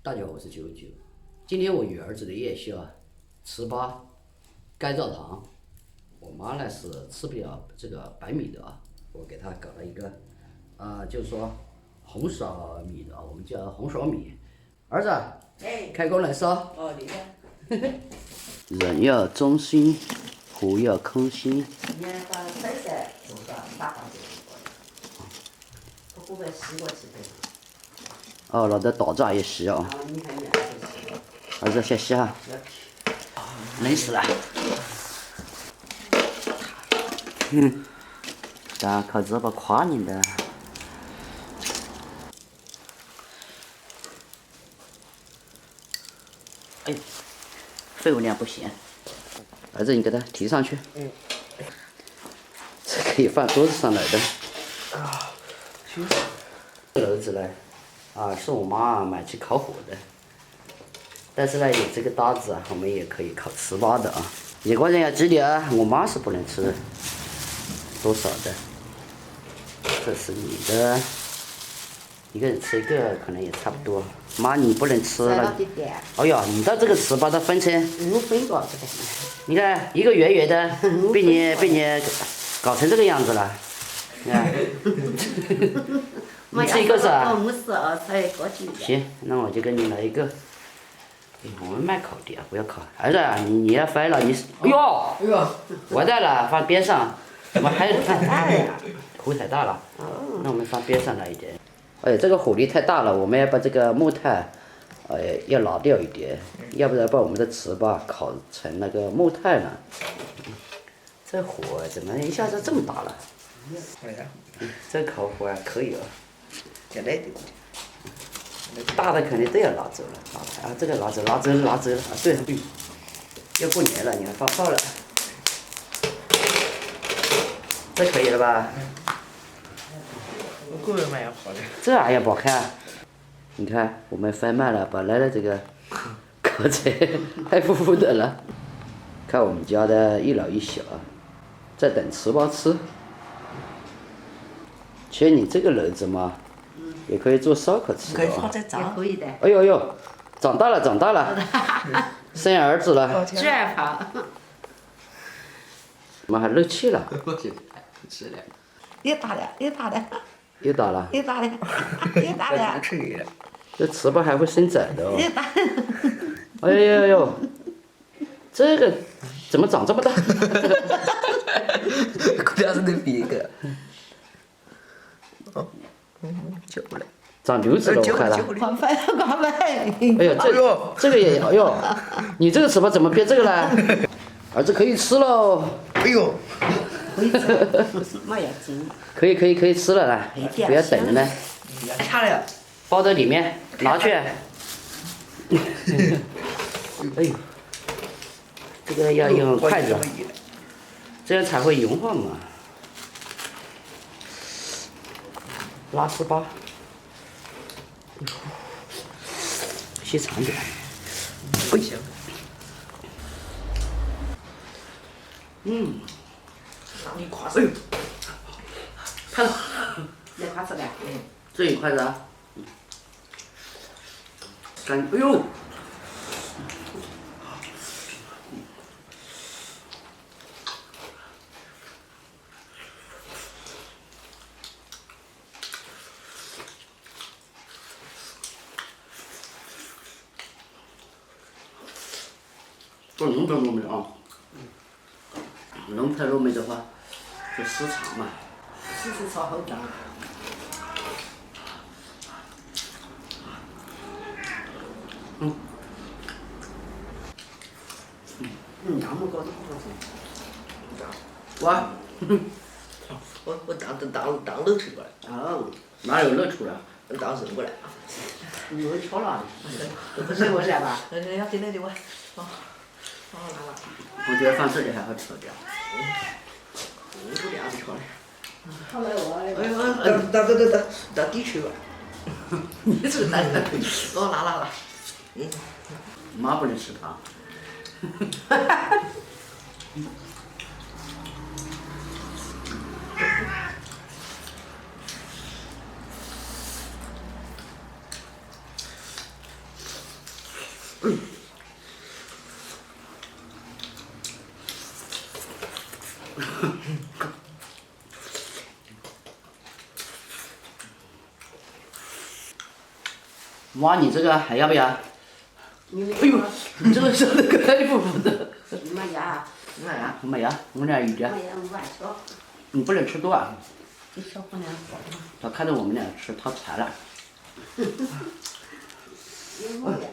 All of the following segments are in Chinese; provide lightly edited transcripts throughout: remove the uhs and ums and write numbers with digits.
大家好，我是九九。今天我与儿子的夜宵啊，糍粑、干燥糖。我妈呢是吃不了这个白米的啊，我给她搞了一个，就是说红苕米的啊，我们叫红苕米。儿子，开工来烧。哦，对的。人要忠心，虎要空心。你要把菜色做到打发就可以。把锅盖洗过去的。哦，那这打炸也洗啊。你看面洗。儿子先洗哈。冷死了。大靠这把夸你的。哎，废物量不行。儿子，你给它提上去。这可以放桌子上来的。这篓子呢，是我妈买去烤火的。但是呢，有这个搭子啊，我们也可以烤糍粑的啊。一个人要记得啊，我妈是不能吃多少的。这是你的，一个人吃一个可能也差不多。妈，你不能吃了。哎呀，你的这个糍粑的分成5分多这个。你看一个圆圆的，被你搞成这个样子了。你看，你吃一个是吧？ 52才过去。行，那我就给你来一个。我们卖烤的啊，不要烤。儿子，你要翻了，哎呦，完蛋了，放边上，怎么还太大了呀？火太大了。那我们放边上来一点。哎，这个火力太大了，我们要把这个木炭，要拿掉一点，要不然把我们的糍粑烤成那个木炭了。这火怎么一下子这么大了？这烤火还可以哦。大的肯定都要拿走了，这个拿走了，对，要过年了，你看放炮了，这可以了吧？这个蛮好的。这还要剥开啊？你看，我们翻慢了，把来的这个烤成黑乎乎的了。看我们家的一老一小，在等糍粑吃。其实你这个篓子嘛。也可以做烧烤吃的啊！也可以的。哎呦呦，长大了，生儿子了。猪儿胖。怎么还漏气了？是的。又大了。又大了。这糍粑还会伸展的哦。哎呦呦，这个怎么长这么大？估计是能比一个。久了。长瘤子了，我看了。光翻。哎呦，这个也要哟！你这个糍粑怎么变这个了？儿子可以吃喽。哎呦。可以吃，没要紧。可以吃了啦，不要等了呢。下来。包在里面，拿去。哎呦，这个要用筷子，这样才会融化嘛。拉糍粑，细长点。不行。你夸死！看了。来夸死的。这一筷子啊。哎呦！做龙排肉糜啊，龙排肉糜的话，就时长嘛。时长好长。那么高的哇！我当漏出过来。哦。哪有漏出来？当扔过来。又敲了。扔过来吧。要进来的我。拿了。我觉得放这里还好吃点。不凉不敲的。好来我。哎呦，到底去吧。你这个男的，拿。妈不能吃糖。妈，你这个还要不要？哎呦，你这个是那个太不负责。没牙，那呀，没呀，我俩一点。没牙我乱吃。你不能吃多啊，给小姑娘做的。他看着我们俩吃，他馋了。有没呀？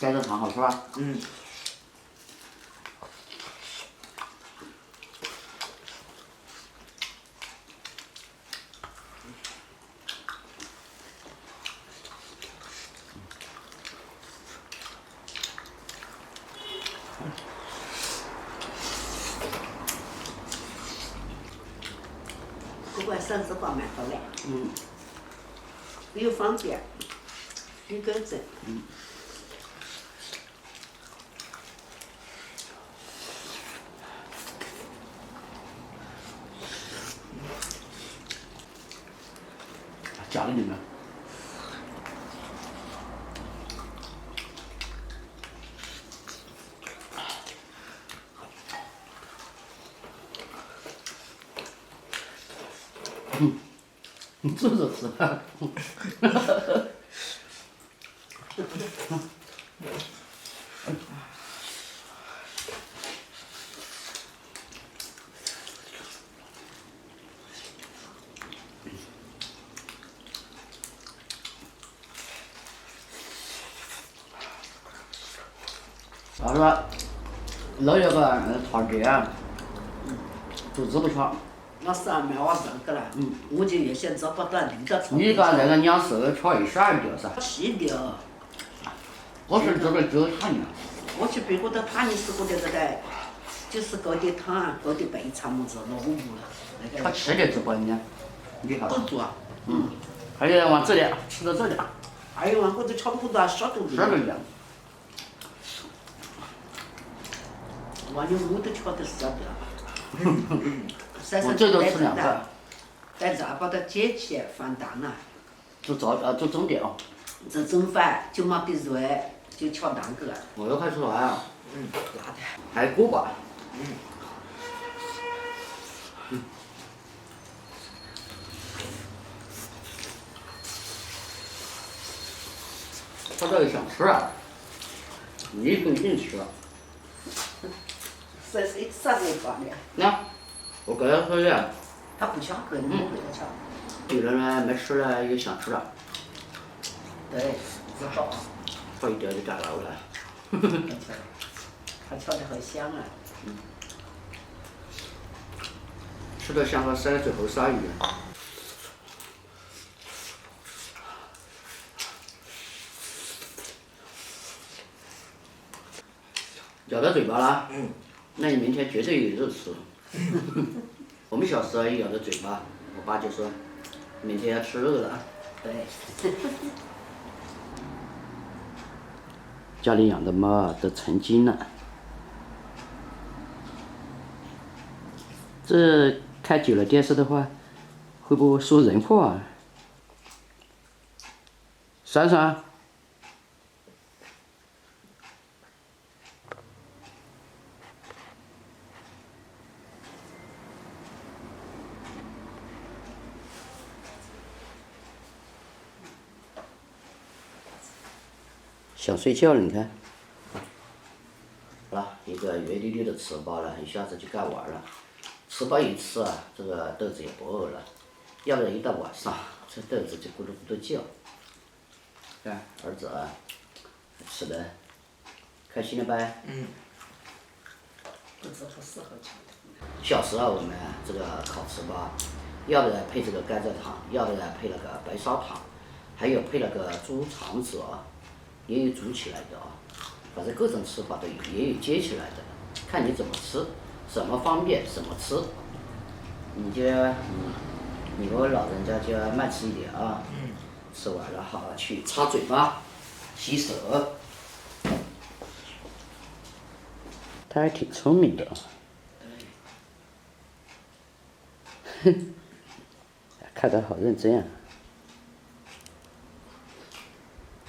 盖子糖好吃吧？嗯。不管省事方面好嘞，嗯。又方便，又干净。夹给你们。坐着吃饭。他说老有个堂姐啊，肚子不强。我上面我认个了，我就原先找不到那个床。你把那个两手敲一下就噻。气的，我是这个只看呢。我去别个的躺的时候的这个，就是高低躺，高低背长么子落伍了，那个。他吃的直播呢，你看。都做。还有往这里吃到这里。哎呦，我这差不多少肚子。这个样。哇，你我都瞧得晓得。我最多吃2个。在这把它解起放淡了。做中点哦。这蒸饭就没得热，就瞧淡个。我又快吃完了。辣的。还锅巴。他这个想吃啊，你不一定吃。啥时候放的？那，我跟他说的。他不想喝，你不给他瞧。有人呢没吃了又想吃了。对，不少。炒一点就炸了过来。他瞧的好香啊。吃得像个山水猴鲨鱼。咬到嘴巴了。那你明天绝对有肉吃。我们小时候一咬到嘴巴，我爸就说，明天要吃肉了。对。家里养的猫都成精了。这看久了电视的话，会不会说人话啊？珊珊。想睡觉了，你看。好了，一个圆溜溜的糍粑了，一下子就干完了。糍粑一吃啊，这个豆子也不饿了。要不然一到晚上，这豆子就咕噜咕噜叫。看儿子啊，吃的开心了呗。不知何时候吃。小时候我们这个烤糍粑，要不然配这个甘蔗糖，要不然配那个白砂糖，还有配那个猪肠子啊。也有煮起来的啊，反正各种吃法都有，也有煎起来的，看你怎么吃，什么方便怎么吃。你和老人家就要慢吃一点啊。吃完了好好去擦嘴巴，洗手。他还挺聪明的啊。看他好认真啊。